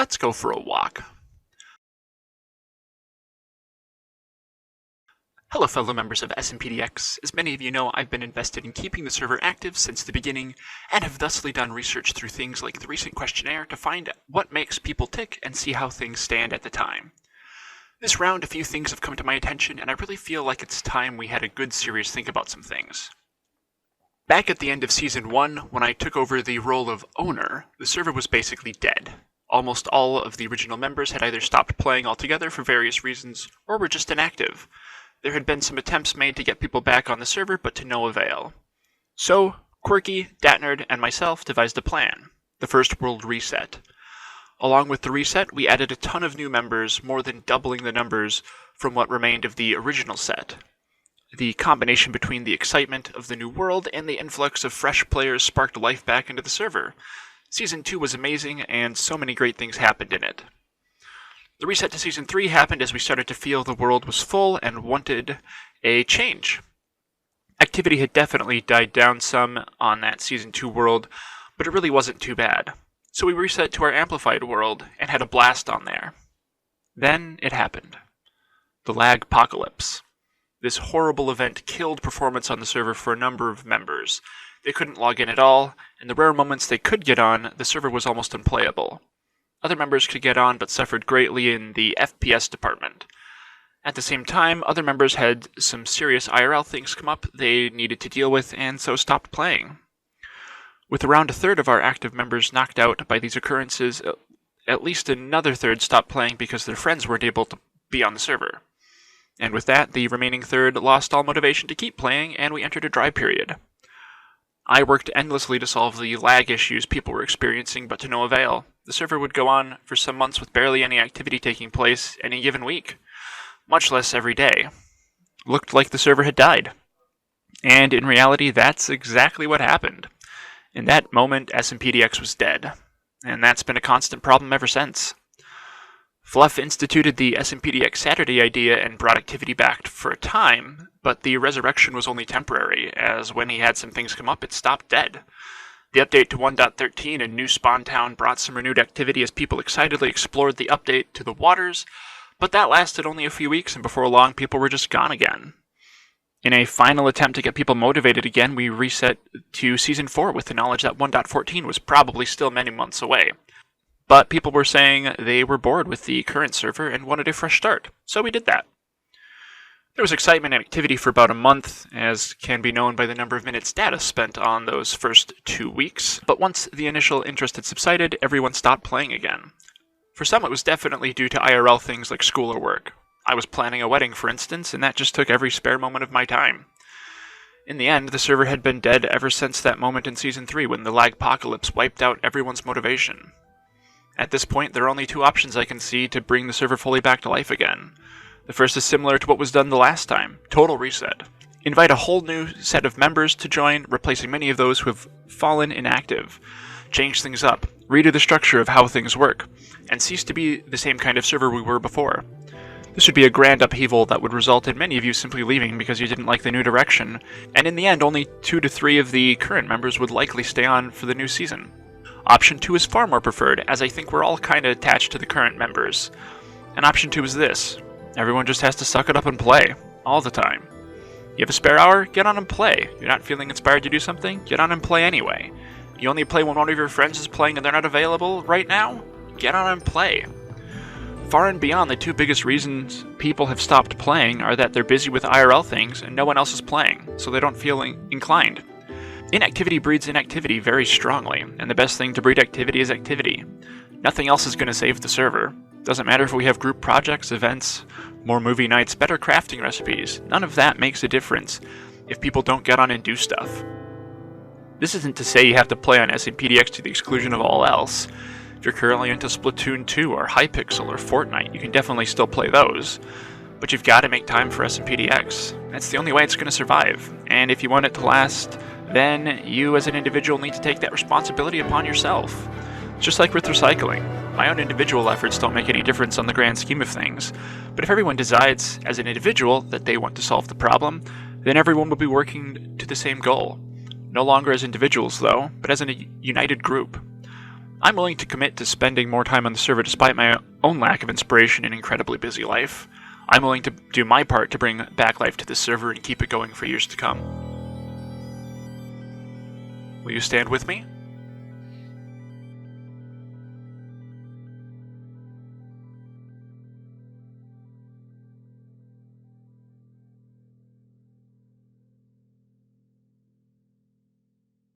let's go for a walk. Hello fellow members of SMPDX. As many of you know, I've been invested in keeping the server active since the beginning, and have thusly done research through things like the recent questionnaire to find what makes people tick and see how things stand at the time. This round, a few things have come to my attention, and I really feel like it's time we had a good serious think about some things. Back at the end of Season 1, when I took over the role of owner, the server was basically dead. Almost all of the original members had either stopped playing altogether for various reasons, or were just inactive. There had been some attempts made to get people back on the server, but to no avail. So, Quirky, Datnerd, and myself devised a plan, the First World Reset. Along with the reset, we added a ton of new members, more than doubling the numbers from what remained of the original set. The combination between the excitement of the new world and the influx of fresh players sparked life back into the server. Season 2 was amazing, and so many great things happened in it. The reset to Season 3 happened as we started to feel the world was full and wanted a change. Activity had definitely died down some on that Season 2 world, but it really wasn't too bad. So we reset to our amplified world and had a blast on there. Then it happened. The Lagpocalypse. This horrible event killed performance on the server for a number of members. They couldn't log in at all, and the rare moments they could get on, the server was almost unplayable. Other members could get on, but suffered greatly in the FPS department. At the same time, other members had some serious IRL things come up they needed to deal with, and so stopped playing. With around a third of our active members knocked out by these occurrences, at least another third stopped playing because their friends weren't able to be on the server. And with that, the remaining third lost all motivation to keep playing, and we entered a dry period. I worked endlessly to solve the lag issues people were experiencing, but to no avail. The server would go on for some months with barely any activity taking place any given week, much less every day. Looked like the server had died. And in reality, that's exactly what happened. In that moment, SMPDX was dead, and that's been a constant problem ever since. Fluff instituted the SMPDX Saturday idea and brought activity back for a time, but the resurrection was only temporary, as when he had some things come up, it stopped dead. The update to 1.13 in New Spawn Town brought some renewed activity as people excitedly explored the update to the waters, but that lasted only a few weeks, and before long people were just gone again. In a final attempt to get people motivated again, we reset to Season 4 with the knowledge that 1.14 was probably still many months away. But people were saying they were bored with the current server and wanted a fresh start, so we did that. There was excitement and activity for about a month, as can be known by the number of minutes data spent on those first 2 weeks, but once the initial interest had subsided, everyone stopped playing again. For some, it was definitely due to IRL things like school or work. I was planning a wedding, for instance, and that just took every spare moment of my time. In the end, the server had been dead ever since that moment in Season 3 when the Lagpocalypse wiped out everyone's motivation. At this point, there are only 2 options I can see to bring the server fully back to life again. The first is similar to what was done the last time, total reset. Invite a whole new set of members to join, replacing many of those who have fallen inactive. Change things up, redo the structure of how things work, and cease to be the same kind of server we were before. This would be a grand upheaval that would result in many of you simply leaving because you didn't like the new direction, and in the end only 2 to 3 of the current members would likely stay on for the new season. Option 2 is far more preferred, as I think we're all kinda attached to the current members. And option 2 is this. Everyone just has to suck it up and play, all the time. You have a spare hour? Get on and play. You're not feeling inspired to do something? Get on and play anyway. You only play when one of your friends is playing and they're not available right now? Get on and play. Far and beyond, the 2 biggest reasons people have stopped playing are that they're busy with IRL things and no one else is playing, so they don't feel inclined. Inactivity breeds inactivity very strongly, and the best thing to breed activity is activity. Nothing else is going to save the server. Doesn't matter if we have group projects, events, more movie nights, better crafting recipes. None of that makes a difference if people don't get on and do stuff. This isn't to say you have to play on SMPDX to the exclusion of all else. If you're currently into Splatoon 2 or Hypixel or Fortnite, you can definitely still play those. But you've got to make time for SMPDX. That's the only way it's going to survive. And if you want it to last, then you as an individual need to take that responsibility upon yourself. Just like with recycling. My own individual efforts don't make any difference on the grand scheme of things, but if everyone decides as an individual that they want to solve the problem, then everyone will be working to the same goal. No longer as individuals, though, but as a united group. I'm willing to commit to spending more time on the server despite my own lack of inspiration and incredibly busy life. I'm willing to do my part to bring back life to this server and keep it going for years to come. Will you stand with me?